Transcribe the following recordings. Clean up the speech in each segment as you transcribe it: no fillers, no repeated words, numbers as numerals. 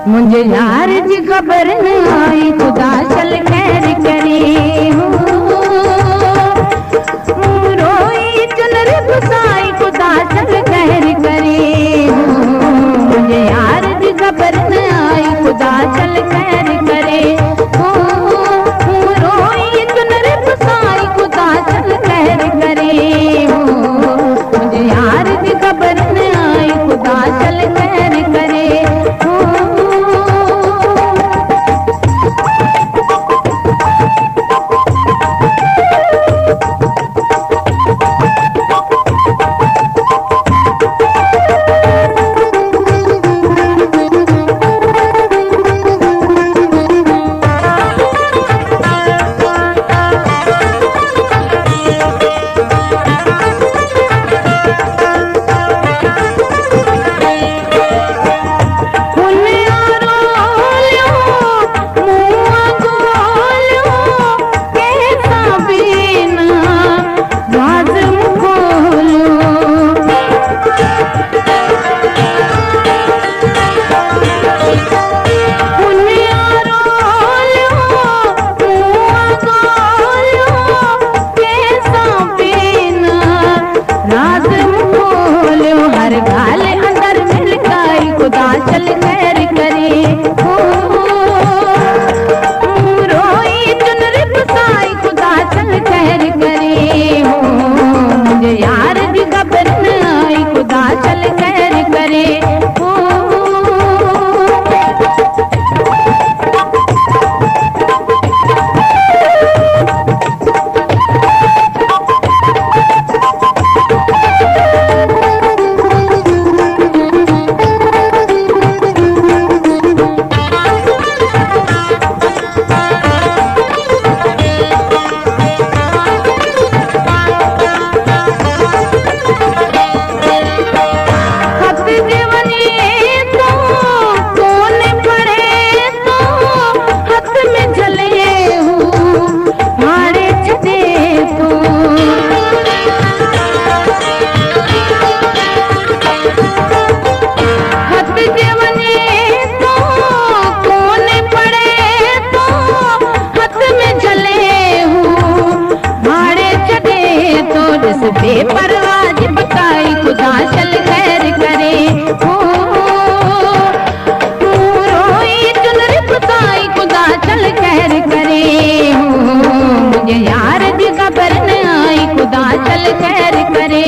मुझे यार जी खबर न आई, खुदा चल खैर करे। रोई चुनर गुसाई, खुदा चल खैर करे। मुझे यार जी खबर न आई, खुदा चल खैर करे। रोई चुनर गुसाई, खुदा चल खैर करे। मुझे यार जी खबर न आई, खुदा चल खैर करे। चल खैर करे। रोई चुनर गुसाई, खुदा चल खैर करे। मुझे यार जी खबर न आई, खुदा चल खैर करे। बेपरवाह बताई, खुदा चल खैर करे। रोई चुनर गुसाई, खुदा चल खैर करे। मुझे यार जी खबर न आई, खुदा चल खैर करे।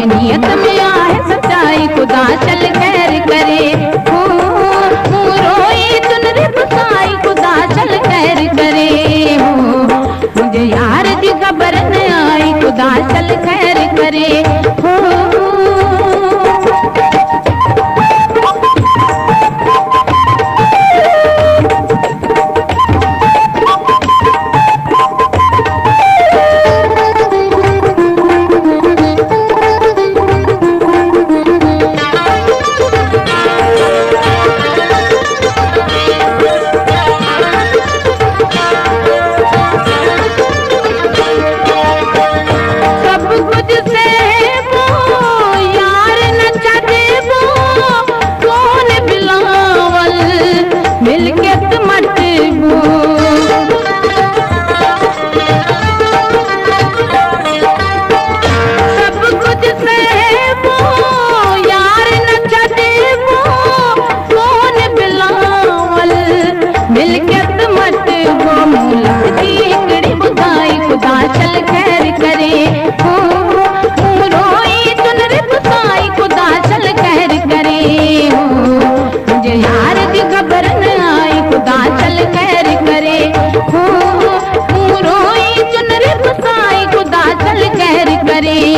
नियत में आहे सच्चाई, खुदा चल खैर करे। रोई चुनर गुसाई, खुदा चल खैर करे। मुझे यार जी खबर न आई, खुदा चल खैर करे। सब कुछ से करे।